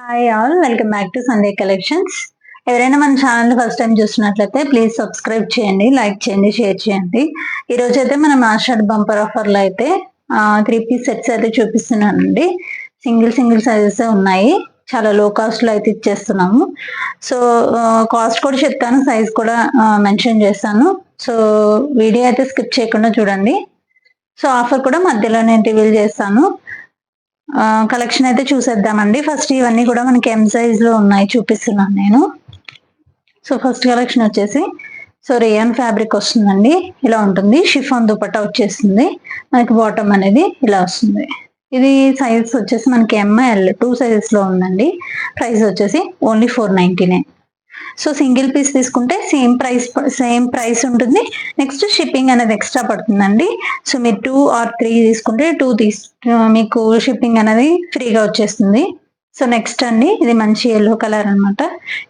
Hi all, welcome back to Sunday collections. ఎవరైనా మన channel first time చూస్తున్నట్లయితే please subscribe చేయండి, లైక్ చేయండి, షేర్ చేయండి. ఈ రోజు అయితే మనం ఆషాఢ బంపర్ ఆఫర్లో అయితే 3 పీస్ సెట్స్ అయితే చూపిస్తున్నానండి. సింగిల్ సైజెస్ ఉన్నాయి. చాలా లో కాస్ట్ లో అయితే ఇచ్చేస్తున్నాము. సో కాస్ట్ కూడా చెప్తాను, సైజ్ కూడా మెన్షన్ చేస్తాను. సో వీడియో అయితే స్కిప్ చేయకుండా చూడండి. సో ఆఫర్ కూడా మధ్యలో నేను రివీల్ చేస్తాను. కలెక్షన్ అయితే చూసేద్దామండి. ఫస్ట్ ఇవన్నీ కూడా మనకి ఎం సైజ్ లో ఉన్నాయి, చూపిస్తున్నాను నేను. సో ఫస్ట్ కలెక్షన్ వచ్చేసి రేయాన్ ఫ్యాబ్రిక్ వస్తుందండి. ఇలా ఉంటుంది. షిఫాన్ దుపట్టా వచ్చేస్తుంది. మనకి బాటమ్ అనేది ఇలా వస్తుంది. ఇది సైజ్ వచ్చేసి మనకి ఎంఎల్ 2 సైజెస్ లో ఉందండి. ప్రైస్ వచ్చేసి ఓన్లీ 499. సో సింగిల్ పీస్ తీసుకుంటే సేమ్ ప్రైస్ ఉంటుంది. నెక్స్ట్ షిప్పింగ్ అనేది ఎక్స్ట్రా పడుతుందండి. సో మీరు 2 or 3 తీసుకుంటే మీకు షిప్పింగ్ అనేది ఫ్రీగా వచ్చేస్తుంది. సో నెక్స్ట్ అండి, ఇది మంచి ఎల్లో కలర్ అనమాట.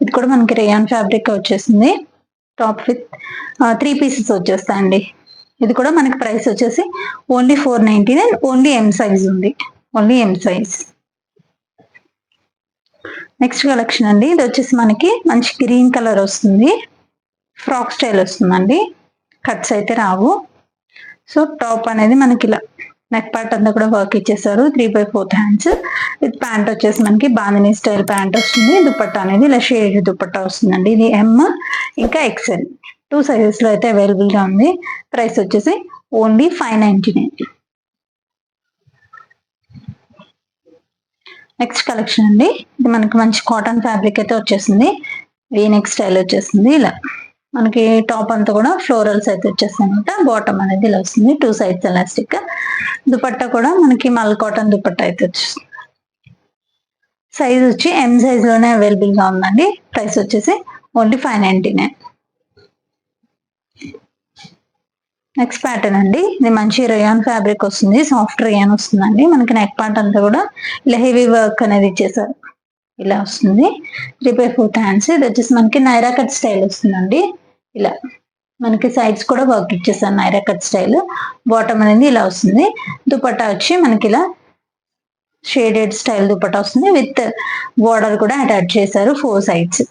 ఇది కూడా మనకి రేయాన్ ఫ్యాబ్రిక్ వచ్చేసింది. టాప్ విత్ 3 పీసెస్ వచ్చేస్తాయండి. ఇది కూడా మనకి ప్రైస్ వచ్చేసి ఓన్లీ 499. ఓన్లీ ఎం సైజ్ ఉంది, only M size. Next collection అండి, ఇది వచ్చేసి మనకి మంచి గ్రీన్ కలర్ వస్తుంది. ఫ్రాక్ స్టైల్ వస్తుందండి. కట్స్ అయితే రావు. సో టాప్ అనేది మనకి ఇలా నెక్ పార్ట్ అంతా కూడా వర్క్ ఇచ్చేసారు. 3/4 హ్యాండ్స్ విత్ ప్యాంట్ వచ్చేసి మనకి బాందినీ స్టైల్ ప్యాంట్ వస్తుంది. దుపట్టా అనేది ఇలా షేడ్ దుపట్టా వస్తుందండి. ఇది ఎం ఇంకా ఎక్సెల్ 2 సైజెస్ లో అయితే అవైలబుల్ గా ఉంది. ప్రైస్ వచ్చేసి ఓన్లీ 599. నెక్స్ట్ కలెక్షన్ అండి, ఇది మనకి మంచి కాటన్ ఫ్యాబ్రిక్ అయితే వచ్చేసింది. వీనెక్ స్టైల్ వచ్చేసింది. ఇలా మనకి టాప్ అంతా కూడా ఫ్లోరల్స్ అయితే వచ్చేస్తాయి అనమాట. బాటమ్ అనేది ఇలా వస్తుంది. 2 సైడ్స్ ఎలాస్టిక్. దుపట్టా కూడా మనకి మల్ కాటన్ దుపట్టా అయితే వచ్చేస్తుంది. సైజ్ వచ్చి ఎం సైజ్ లోనే అవైలబుల్ గా ఉందండి. ప్రైస్ వచ్చేసి ఓన్లీ 599. నెక్స్ట్ ప్యాటర్న్ అండి, ఇది మంచి రేయాన్ ఫ్యాబ్రిక్ వస్తుంది. సాఫ్ట్ రేయాన్ వస్తుందండి. మనకి నెక్ పార్ట్ అంతా కూడా ఇలా హెవీ వర్క్ అనేది ఇచ్చేసారు. ఇలా వస్తుంది. 3/4 హ్యాండ్స్. ఇది వచ్చేసి మనకి నైరా కట్ స్టైల్ వస్తుందండి. ఇలా మనకి సైడ్స్ కూడా వర్క్ ఇచ్చేసారు నైరా కట్ స్టైల్. బాటమ్ అనేది ఇలా వస్తుంది. దుపట్టా వచ్చి మనకి ఇలా షేడెడ్ స్టైల్ దుపట్టా వస్తుంది. విత్ బోర్డర్ కూడా అటాచ్ చేశారు 4 సైడ్స్.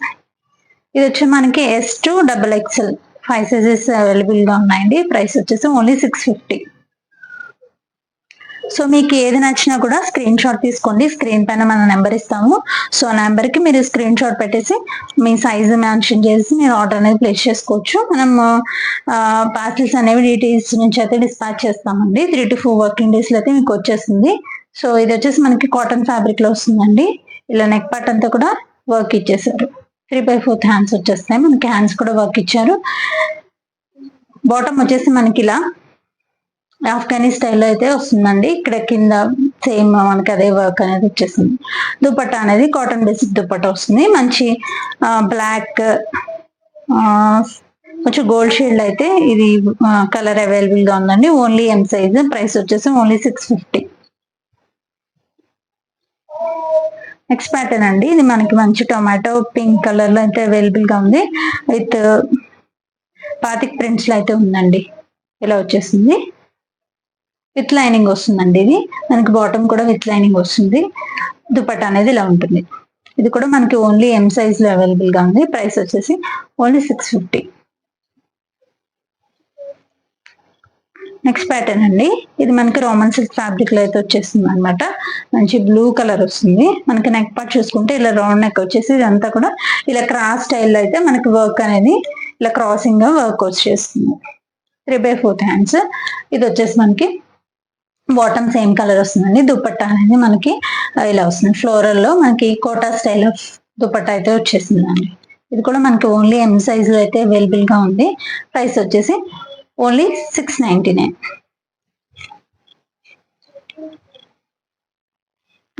ఇది వచ్చి మనకి S to XXL 5 sizes available గా ఉన్నాయండి. ప్రైస్ వచ్చేసి ఓన్లీ 650. సో మీకు ఏది నచ్చినా కూడా స్క్రీన్ షాట్ తీసుకోండి. స్క్రీన్ పైన మన నెంబర్ ఇస్తాము. సో ఆ నెంబర్ కి మీరు స్క్రీన్ షాట్ పెట్టేసి మీ సైజ్ మెన్షన్ చేసి మీరు ఆర్డర్ అనేది ప్లేస్ చేసుకోవచ్చు. మనం పార్సిల్స్ అనేవి డీటెయిల్స్ నుంచి అయితే డిస్పాచ్ చేస్తామండి. 3 to 4 వర్కింగ్ డేస్ లో అయితే మీకు వచ్చేస్తుంది. సో ఇది వచ్చేసి మనకి కాటన్ ఫ్యాబ్రిక్ లో వస్తుందండి. ఇలా నెక్ పార్ట్ అంతా కూడా వర్క్ ఇచ్చేసారు. 3/4 హ్యాండ్స్ వచ్చేస్తాయి. మనకి హ్యాండ్స్ కూడా వర్క్ ఇచ్చారు. బాటమ్ వచ్చేసి మనకి ఇలా ఆఫ్ఘనీ స్టైల్లో అయితే వస్తుందండి. ఇక్కడ కింద సేమ్ మనకి అదే వర్క్ అనేది వచ్చేస్తుంది. దుపట్టా అనేది కాటన్ బేసిక్ దుపట్టా వస్తుంది. మంచి బ్లాక్ కొంచెం గోల్డ్ షేడ్ అయితే ఇది కలర్ అవైలబుల్ గా ఉందండి. Only M size. ప్రైస్ వచ్చేసి ఓన్లీ 650. నెక్స్ట్ ప్యాటర్న్ అండి, ఇది మనకి మంచి టొమాటో పింక్ కలర్ లో అయితే అవైలబుల్ గా ఉంది. విత్ బాతిక్ ప్రింట్స్ లో అయితే ఉందండి. ఇలా వచ్చేసింది. విత్ లైనింగ్ వస్తుందండి. ఇది మనకి బాటమ్ కూడా విత్ లైనింగ్ వస్తుంది. దుపట్టా అనేది ఇలా ఉంటుంది. ఇది కూడా మనకి ఓన్లీ ఎం సైజ్ లో అవైలబుల్ గా ఉంది. ప్రైస్ వచ్చేసి ఓన్లీ 650. నెక్స్ట్ ప్యాటర్న్ అండి, ఇది మనకి రోమన్ సిల్క్ ఫ్యాబ్రిక్ లో అయితే వచ్చేస్తుంది అనమాట. మంచి బ్లూ కలర్ వస్తుంది. మనకి నెక్ పార్ట్ చూసుకుంటే ఇలా రౌండ్ నెక్ వచ్చేసి ఇదంతా కూడా ఇలా క్రాస్ స్టైల్లో అయితే మనకి వర్క్ అనేది ఇలా క్రాసింగ్ గా వర్క్ వచ్చేస్తుంది. 3/4 హ్యాండ్స్. ఇది వచ్చేసి మనకి బాటమ్ సేమ్ కలర్ వస్తుందండి. దుపట్టా అనేది మనకి ఇలా వస్తుంది. ఫ్లోరల్ లో మనకి కోటా స్టైల్ ఆఫ్ దుపట్టా అయితే వచ్చేసిందండి. ఇది కూడా మనకి ఓన్లీ ఎం సైజ్ లో అయితే అవైలబుల్ గా ఉంది. ప్రైస్ వచ్చేసి ఓన్లీ 699.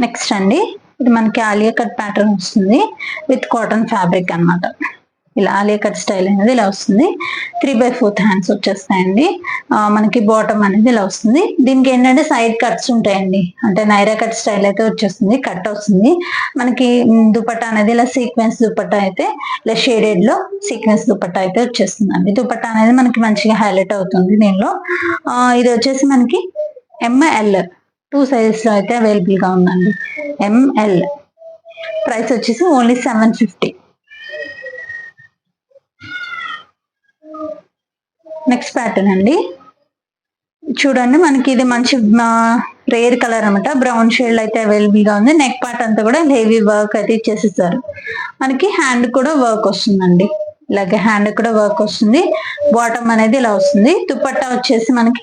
నెక్స్ట్ అండి, ఇది మనకి ఆలియా కట్ ప్యాటర్న్ వస్తుంది. విత్ కాటన్ ఫ్యాబ్రిక్ అనమాట. ఇలా ఆలియా కట్ స్టైల్ అనేది ఇలా వస్తుంది. 3/4 హ్యాండ్స్ వచ్చేస్తాయండి. మనకి బాటమ్ అనేది ఇలా వస్తుంది. దీనికి ఏంటంటే సైడ్ కట్స్ ఉంటాయండి. అంటే నైరా కట్ స్టైల్ అయితే వచ్చేస్తుంది. కట్ వస్తుంది. మనకి దుపట్టా అనేది ఇలా సీక్వెన్స్ దుపట్టా అయితే ఇలా షేడెడ్ లో సీక్వెన్స్ దుపట్టా అయితే వచ్చేస్తుంది అండి. దుపట్టా అనేది మనకి మంచిగా హైలైట్ అవుతుంది దీనిలో. ఇది వచ్చేసి మనకి ML 2 సైజెస్ లో అయితే అవైలబుల్ గా ఉందండి. ML ప్రైస్ వచ్చేసి ఓన్లీ 750. నెక్స్ట్ ప్యాటర్న్ అండి, చూడండి మనకి ఇది మంచి రేర్ కలర్ అనమాట, బ్రౌన్ షేడ్ అయితే అవైలబుల్ గా ఉంది. నెక్ పార్ట్ అంతా కూడా హెవీ వర్క్ అయితే ఇచ్చేసేసారు. మనకి హ్యాండ్ కూడా వర్క్ వస్తుందండి, ఇలాగే హ్యాండ్ కూడా వర్క్ వస్తుంది. బాటమ్ అనేది ఇలా వస్తుంది. దుపట్టా వచ్చేసి మనకి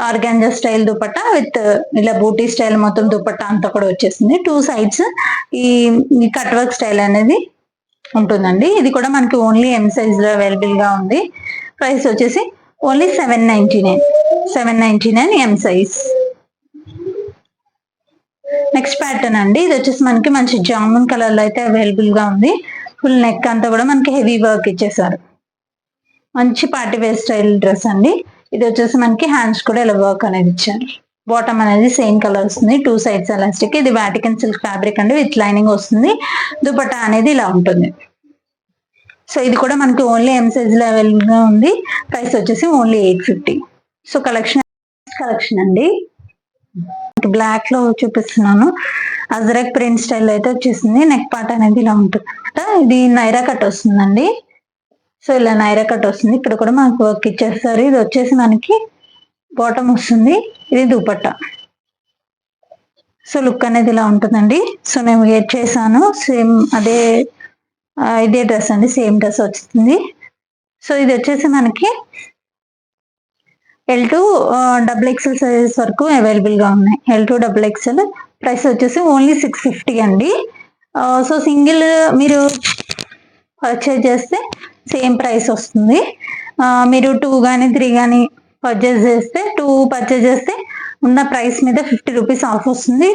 ఆర్గాంజా స్టైల్ దుపట్టా విత్ ఇలా బూటీ స్టైల్ మొత్తం దుపట్టా అంతా కూడా వచ్చేసింది. 2 సైడ్స్ ఈ కట్ వర్క్ స్టైల్ అనేది ఉంటుందండి. ఇది కూడా మనకి ఓన్లీ ఎం సైజ్ లో అవైలబుల్ గా ఉంది. ప్రైస్ వచ్చేసి ఓన్లీ 799 ఎం సైజ్. నెక్స్ట్ ప్యాటర్న్ అండి, ఇది వచ్చేసి మనకి మంచి జామున్ కలర్ లో అయితే అవైలబుల్ గా ఉంది. ఫుల్ నెక్ అంతా కూడా మనకి హెవీ వర్క్ ఇచ్చేసారు. మంచి పార్టీ వేర్ స్టైల్ డ్రెస్ అండి. ఇది వచ్చేసి మనకి హ్యాండ్స్ కూడా ఇలా వర్క్ అనేది ఇచ్చారు. బాటమ్ అనేది సేమ్ కలర్ వస్తుంది, 2 సైడ్స్ ఎలాస్టిక్. ఇది వాటికన్ సిల్క్ ఫ్యాబ్రిక్ అండి, విత్ లైనింగ్ వస్తుంది. దుపట్టా అనేది ఇలా ఉంటుంది. సో ఇది కూడా మనకి ఓన్లీ ఎం సైజ్ లో అవైలబుల్ గా ఉంది. ప్రైస్ వచ్చేసి ఓన్లీ 850. సో కలెక్షన్ అండి, బ్లాక్ లో చూపిస్తున్నాను. అజరక్ ప్రింట్ స్టైల్ అయితే వచ్చేసింది. నెక్ పార్ట్ అనేది ఇలా ఉంటుంది అనమాట. ఇది నైరా కట్ వస్తుందండి. సో ఇలా నైరా కట్ వస్తుంది. ఇక్కడ కూడా మనకు వర్క్ ఇచ్చేస్తారు. ఇది వచ్చేసి మనకి బాటమ్ వస్తుంది, ఇది దుపట్టా. సో లుక్ అనేది ఇలా ఉంటుందండి. సో నేను వేర్ చేశాను, సేమ్ ఇదే డ్రెస్ అండి, సేమ్ డ్రెస్ వచ్చింది. సో ఇది వచ్చేసి మనకి L2 XXL సైజెస్ వరకు అవైలబుల్ గా ఉన్నాయి. L2 XXL. ప్రైస్ వచ్చేసి ఓన్లీ 650 అండి. సో సింగిల్ మీరు పర్చేజ్ చేస్తే సేమ్ ప్రైస్ వస్తుంది. మీరు 2 కానీ 3 కానీ పర్చేజ్ చేస్తే 2 పర్చేజ్ చేస్తే ఉన్న ప్రైస్ మీద 50 రూపీస్ ఆఫ్ వస్తుంది.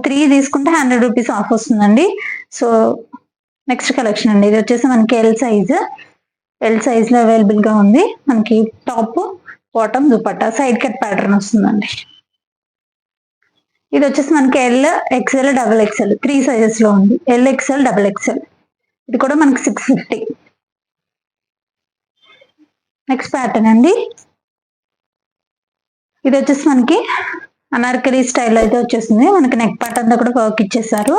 3 తీసుకుంటే 100 రూపీస్ ఆఫ్ వస్తుందండి. సో నెక్స్ట్ కలెక్షన్ అండి, ఇది వచ్చేసి మనకి ఎల్ సైజ్ లో అవైలబుల్ గా ఉంది. మనకి top bottom dupatta side cut pattern వస్తుందండి. ఇది వచ్చేసి మనకి ఎల్ XL XXL 3 సైజెస్ లో ఉంది. LXL XXL. ఇది కూడా మనకి 650. నెక్స్ట్ ప్యాటర్న్ అండి, ఇది వచ్చేసి మనకి అనార్కలి స్టైల్ అయితే వచ్చేసింది. మనకి నెక్ పార్ట్ అంతా కూడా వర్క్ ఇచ్చేసారు.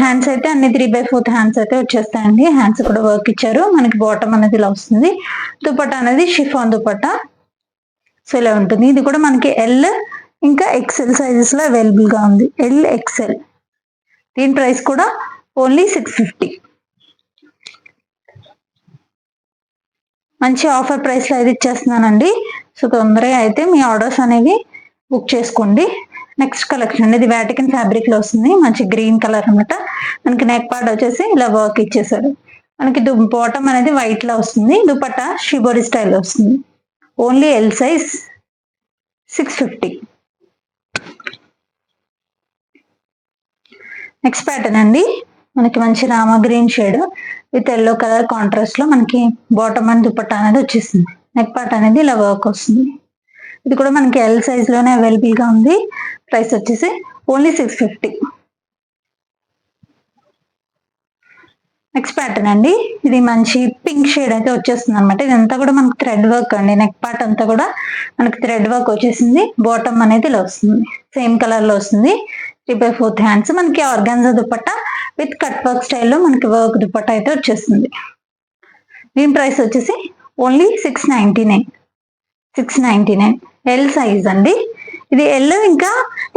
హ్యాండ్స్ అయితే అన్ని 3/4 హ్యాండ్స్ అయితే వచ్చేస్తాయండి. హ్యాండ్స్ కూడా వర్క్ ఇచ్చారు. మనకి బాటమ్ అనేది ఇలా వస్తుంది. దుపట్టా అనేది షిఫాన్ దుపట్టా. సో ఇలా ఉంటుంది. ఇది కూడా మనకి ఎల్ ఇంకా XL సైజెస్ లో అవైలబుల్ గా ఉంది. LXL. దీని ప్రైస్ కూడా ఓన్లీ 650. మంచి ఆఫర్ ప్రైస్ లో అయితే ఇచ్చేస్తున్నానండి. సో తొందరగా అయితే మీ ఆర్డర్స్ అనేవి బుక్ చేసుకోండి. నెక్స్ట్ కలెక్షన్, ఇది వాటికన్ ఫ్యాబ్రిక్ లో వస్తుంది. మంచి గ్రీన్ కలర్ అనమాట. మనకి నెక్ పార్ట్ వచ్చేసి ఇలా వర్క్ ఇచ్చేసారు. మనకి బాటమ్ అనేది వైట్ లో వస్తుంది. దుపట్టా షిబోరి స్టైల్ వస్తుంది. Only L size 650. Next pattern అండి, మనకి మంచి Rama green shade with yellow colour contrast లో మనకి బాటమ్ అండ్ దుపట్టా అనేది వచ్చేసింది. నెక్ పార్ట్ అనేది ఇలా వర్క్ వస్తుంది. ఇది కూడా మనకి ఎల్ సైజ్ లోనే అవైలబుల్ గా ఉంది. ప్రైస్ వచ్చేసి ఓన్లీ 650. నెక్స్ట్ ప్యాటర్న్ అండి, ఇది మంచి పింక్ షేడ్ అయితే వచ్చేస్తుంది అనమాట. ఇదంతా కూడా మనకి థ్రెడ్ వర్క్ అండి. నెక్ పార్ట్ అంతా కూడా మనకి థ్రెడ్ వర్క్ వచ్చేసింది. బాటమ్ అనేది ఇలా వస్తుంది, సేమ్ కలర్ లో వస్తుంది. 3/4 హ్యాండ్స్. మనకి organza dupatta with cut work స్టైల్లో మనకి వర్క్ దుపట్టా అయితే వచ్చేస్తుంది. దీని ప్రైస్ వచ్చేసి ఓన్లీ 699. ఎల్ సైజ్ అండి. ఇది ఎల్ ఇంకా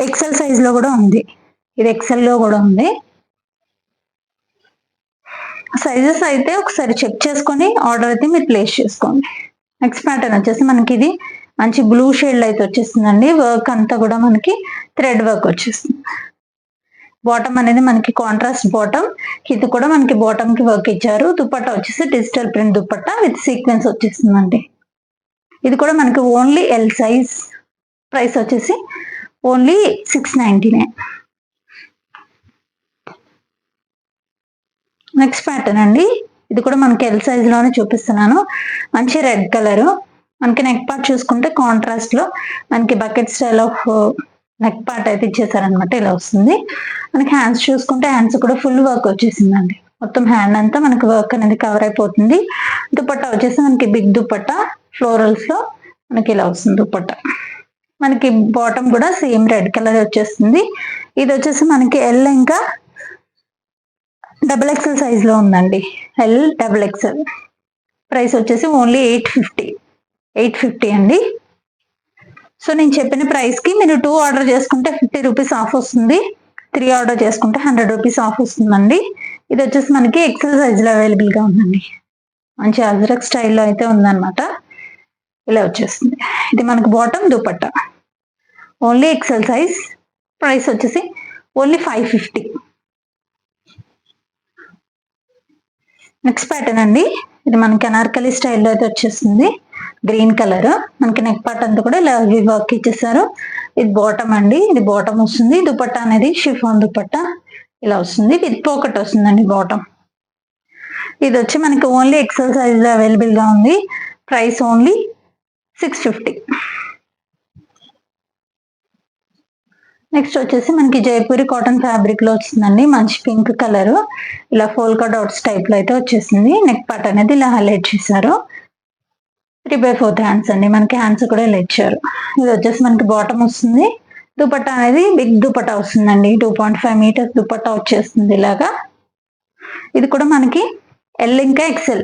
XL సైజ్ లో కూడా ఉంది. ఇది XL లో కూడా ఉంది. సైజెస్ అయితే ఒకసారి చెక్ చేసుకొని ఆర్డర్ అయితే మీరు ప్లేస్ చేసుకోండి. నెక్స్ట్ ప్యాటర్న్ వచ్చేసి మనకి ఇది మంచి బ్లూ షేడ్ అయితే వచ్చేస్తుందండి. వర్క్ అంతా కూడా మనకి థ్రెడ్ వర్క్ వచ్చేస్తుంది. బాటమ్ అనేది మనకి కాంట్రాస్ట్ బాటమ్. ఇది కూడా మనకి బాటమ్ కి వర్క్ ఇచ్చారు. దుపట్టా వచ్చేసి digital print dupatta with sequence వచ్చేస్తుందండి. ఇది కూడా మనకి ఓన్లీ ఎల్ సైజ్. ప్రైస్ వచ్చేసి ఓన్లీ 699. నెక్స్ట్ ప్యాటర్న్ అండి, ఇది కూడా మనకి ఎల్ సైజ్ లోనే చూపిస్తున్నాను. మంచి రెడ్ కలర్. మనకి నెక్ పార్ట్ చూసుకుంటే కాంట్రాస్ట్ లో మనకి bucket style of neck part అయితే ఇచ్చేసారనమాట. ఇలా వస్తుంది. మనకి హ్యాండ్స్ చూసుకుంటే హ్యాండ్స్ కూడా ఫుల్ వర్క్ వచ్చేసిందండి. మొత్తం హ్యాండ్ అంతా మనకి వర్క్ అనేది కవర్ అయిపోతుంది. దుపట్టా వచ్చేసి మనకి బిగ్ దుపట్టా ఫ్లోరల్స్ లో మనకి ఇలా వస్తుంది దుపట్టా. మనకి బాటమ్ కూడా సేమ్ రెడ్ కలర్ వచ్చేస్తుంది. ఇది వచ్చేసి మనకి ఎల్ ఇంకా డబుల్ ఎక్సెల్ సైజ్ లో ఉందండి. L double XL. ప్రైస్ వచ్చేసి ఓన్లీ 850 అండి. సో నేను చెప్పిన ప్రైస్ కి మీరు 2 ఆర్డర్ చేసుకుంటే 50 రూపీస్ ఆఫ్ వస్తుంది. 3 ఆర్డర్ చేసుకుంటే 100 రూపీస్ ఆఫ్ వస్తుందండి. ఇది వచ్చేసి మనకి ఎక్సెల్ సైజ్ లో అవైలబుల్ గా ఉందండి. మంచి అజ్రక్ స్టైల్లో అయితే ఉందన్నమాట. ఇలా వచ్చేస్తుంది. ఇది మనకి bottom dupatta only XL size. Price వచ్చేసి ఓన్లీ 550. నెక్స్ట్ ప్యాటర్న్ అండి. ఇది మనకి అనార్కలి స్టైల్లో అయితే వచ్చేస్తుంది. Green colour. మనకి నెక్ పార్ట్ అంతా కూడా ఇలా వర్క్ ఇచ్చేసారు. ఇది బాటమ్ అండి. ఇది బాటమ్ వస్తుంది. దుపట్టా అనేది షిఫాన్ దుపట్టా ఇలా వస్తుంది. విత్ పాకెట్ వస్తుందండి బాటమ్. ఇది వచ్చి మనకి ఓన్లీ ఎక్సెల్ సైజ్ లో అవైలబుల్ గా ఉంది. Price only 650. నెక్స్ట్ వచ్చేసి మనకి జైపూరి కాటన్ ఫ్యాబ్రిక్ లో వస్తుందండి. మంచి పింక్ కలర్. ఇలా ఫోల్కా డాట్స్ టైప్ లో అయితే వచ్చేసింది. నెక్ పార్ట్ అనేది ఇలా హైలైట్ చేశారు. 3/4 హ్యాండ్స్ అండి. మనకి హ్యాండ్స్ కూడా ఇలా ఇచ్చారు. ఇది వచ్చేసి మనకి బాటమ్ వస్తుంది. దుపట్టా అనేది బిగ్ దుపట్టా వస్తుందండి. 2.5 మీటర్స్ దుపట్టా వచ్చేస్తుంది ఇలాగా. ఇది కూడా మనకి ఎల్ ఇంకా ఎక్సెల్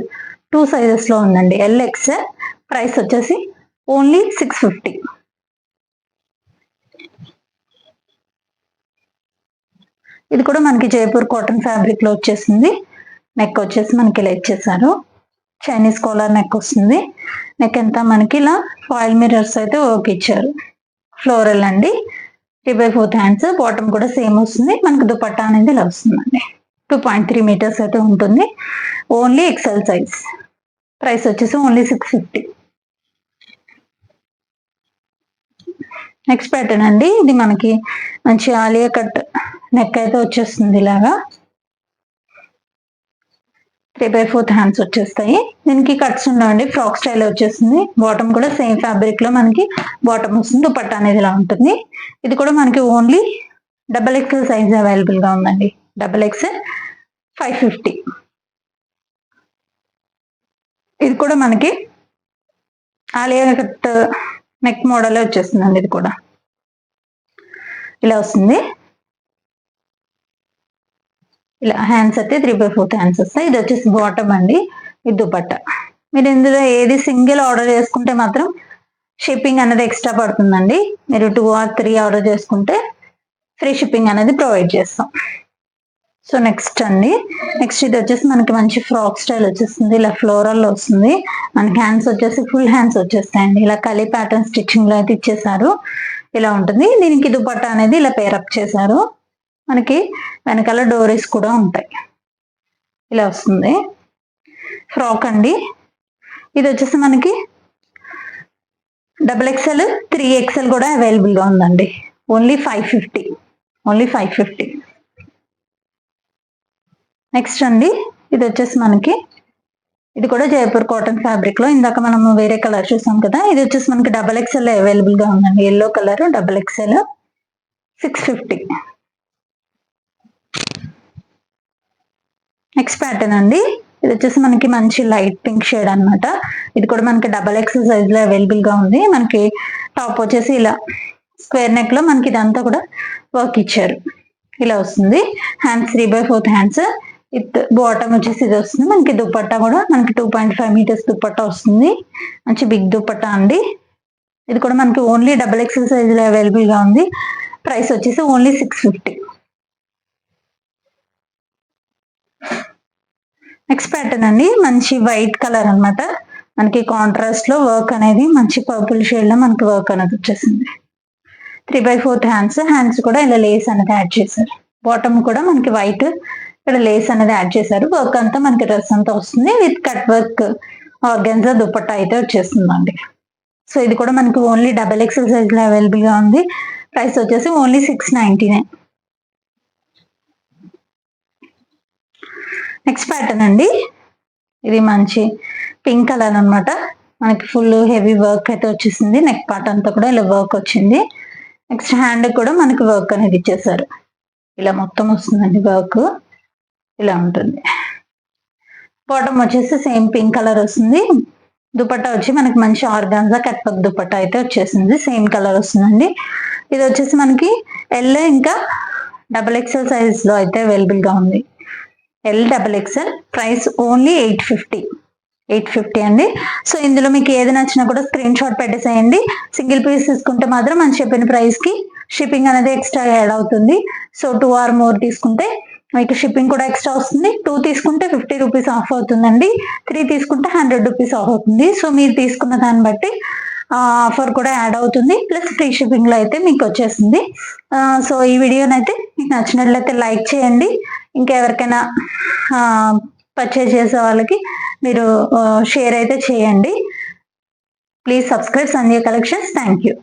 2 సైజెస్ లో ఉందండి. L XL. ప్రైస్ వచ్చేసి ఓన్లీ 650. ఇది కూడా మనకి జైపూర్ కాటన్ ఫ్యాబ్రిక్ లో వచ్చేసింది. నెక్ వచ్చేసి మనకి ఇలా ఇచ్చేసారు. చైనీస్ కాలర్ నెక్ వస్తుంది. నెక్ అంతా మనకి ఇలా ఫాయిల్ మిర్రర్స్ అయితే వర్క్ ఇచ్చారు. ఫ్లోరల్ అండి. 3/4 హ్యాండ్స్. బాటమ్ కూడా సేమ్ వస్తుంది. మనకి దుపట్టా అనేది ఇలా వస్తుందండి. 2.3 మీటర్స్ అయితే ఉంటుంది. Only XL size. ప్రైస్ వచ్చేసి ఓన్లీ 650. నెక్స్ట్ ప్యాటర్న్ అండి. ఇది మనకి మంచి ఆలియా కట్ నెక్ అయితే వచ్చేస్తుంది ఇలాగా. 3/4 హ్యాండ్స్ వచ్చేస్తాయి. దీనికి కట్స్ ఉండవండి. ఫ్రాక్ స్టైల్ వచ్చేస్తుంది. బాటమ్ కూడా సేమ్ ఫ్యాబ్రిక్ లో మనకి బాటమ్ వస్తుంది. దుపట్టా అనేది ఇలా ఉంటుంది. ఇది కూడా మనకి only double XL size available గా ఉందండి. Double XL 550. ఇది కూడా మనకి ఆలియా కట్ నెక్ మోడల్ వచ్చేస్తుందండి. ఇది కూడా ఇలా వస్తుంది. ఇలా హ్యాండ్స్ అయితే 3/4 హ్యాండ్స్ వస్తాయి. ఇది వచ్చేసి బాటమ్ అండి. ఇది దుపట్టా. మీరు ఇందులో ఏది సింగిల్ ఆర్డర్ చేసుకుంటే మాత్రం షిప్పింగ్ అనేది ఎక్స్ట్రా పడుతుందండి. మీరు 2 or 3 ఆర్డర్ చేసుకుంటే ఫ్రీ షిప్పింగ్ అనేది ప్రొవైడ్ చేస్తాం. సో నెక్స్ట్ అండి. నెక్స్ట్ ఇది వచ్చేసి మనకి మంచి ఫ్రాక్ స్టైల్ వచ్చేస్తుంది. ఇలా ఫ్లోరల్ లో వస్తుంది. మనకి హ్యాండ్స్ వచ్చేసి ఫుల్ హ్యాండ్స్ వచ్చేస్తాయండి. ఇలా కలీ ప్యాటర్న్ స్టిచ్చింగ్ లో అయితే ఇచ్చేసారు. ఇలా ఉంటుంది. దీనికి దుపట్టా అనేది ఇలా పేరప్ చేశారు. మనకి వెనకాల డోరీస్ కూడా ఉంటాయి. ఇలా వస్తుంది. ఫ్రాక్ అండి. ఇది వచ్చేసి మనకి డబుల్ ఎక్సెల్ 3XL కూడా అవైలబుల్ గా ఉందండి. ఓన్లీ 550. ఓన్లీ 550. నెక్స్ట్ అండి. ఇది వచ్చేసి మనకి ఇది కూడా జైపూర్ కాటన్ ఫ్యాబ్రిక్ లో ఇందాక మనము వేరే కలర్ చూసాం కదా. ఇది వచ్చేసి మనకి డబల్ ఎక్సెల్ అవైలబుల్ గా ఉందండి. Yellow colour double XL 650. Next pattern అండి. ఇది వచ్చేసి మనకి మంచి లైట్ పింక్ షేడ్ అన్నమాట. ఇది కూడా మనకి డబల్ ఎక్సెల్ సైజ్ లో అవైలబుల్ గా ఉంది. మనకి టాప్ వచ్చేసి ఇలా స్క్వేర్ నెక్ లో మనకి ఇదంతా కూడా వర్క్ ఇచ్చారు. ఇలా వస్తుంది. Hands 3/4 hands. విత్ బాటమ్ వచ్చేసి ఇది వస్తుంది. మనకి దుపట్టా కూడా మనకి 2.5 మీటర్స్ దుపట్టా వస్తుంది. మంచి బిగ్ దుపట్టా అండి. ఇది కూడా మనకి ఓన్లీ డబల్ ఎక్సెల్ సైజ్ లో అవైలబుల్ గా ఉంది. ప్రైస్ వచ్చేసి ఓన్లీ 650. నెక్స్ట్ ప్యాటర్న్ అండి. మంచి వైట్ కలర్ అన్నమాట. మనకి కాంట్రాస్ట్ లో వర్క్ అనేది మంచి పర్పుల్ షేడ్ లో మనకి వర్క్ అనేది వచ్చేసింది. 3/4 హ్యాండ్స్. హ్యాండ్స్ కూడా ఇలా లేస్ అనేది యాడ్ చేశారు. బాటమ్ కూడా మనకి వైట్ ఇక్కడ లేస్ అనేది యాడ్ చేశారు. వర్క్ అంతా మనకి డ్రెస్ అంతా వస్తుంది. With cut work organza dupatta అయితే వచ్చేస్తుందండి. సో ఇది కూడా మనకి ఓన్లీ డబల్ ఎక్సెల్ సైజ్ లో అవైలబుల్ గా ఉంది. ప్రైస్ వచ్చేసి ఓన్లీ 699. నెక్స్ట్ ప్యాటర్న్ అండి. ఇది మంచి పింక్ కలర్ అన్నమాట. మనకి ఫుల్ హెవీ వర్క్ అయితే వచ్చేసింది. నెక్ పార్ట్ అంతా కూడా ఇలా వర్క్ వచ్చింది. నెక్స్ట్ హ్యాండ్ కూడా మనకి వర్క్ అనేది ఇచ్చేసారు. ఇలా మొత్తం వస్తుందండి వర్క్. ఇలా ఉంటుంది. బాటమ్ వచ్చేసి సేమ్ పింక్ కలర్ వస్తుంది. దుపట్టా వచ్చి మనకి మంచి ఆర్గాన్జా కట్ వర్క్ దుపట్టా అయితే వచ్చేసింది. సేమ్ కలర్ వస్తుందండి. ఇది వచ్చేసి మనకి ఎల్ ఇంకా డబల్ ఎక్సెల్ సైజ్ లో అయితే అవైలబుల్ గా ఉంది. LXXL, ప్రైస్ ఓన్లీ 850 అండి. సో ఇందులో మీకు ఏది నచ్చినా కూడా స్క్రీన్ షాట్ పెట్టేసేయండి. సింగిల్ పీస్ తీసుకుంటే మాత్రం మనం చెప్పిన ప్రైస్ కి షిప్పింగ్ అనేది ఎక్స్ట్రా యాడ్ అవుతుంది. సో 2 or more తీసుకుంటే మీకు షిప్పింగ్ కూడా ఎక్స్ట్రా వస్తుంది. 2 తీసుకుంటే 50 రూపీస్ ఆఫ్ అవుతుందండి. 3 తీసుకుంటే 100 రూపీస్ ఆఫ్ అవుతుంది. సో మీరు తీసుకున్న దాన్ని బట్టి ఆఫర్ కూడా యాడ్ అవుతుంది, ప్లస్ ఫ్రీ షిప్పింగ్ లో అయితే మీకు వచ్చేస్తుంది. సో ఈ వీడియోనైతే మీకు నచ్చినట్లయితే లైక్ చేయండి. ఇంకెవరికైనా పర్చేజ్ చేసే వాళ్ళకి మీరు షేర్ అయితే చేయండి. Please subscribe Sandhya collections. Thank you.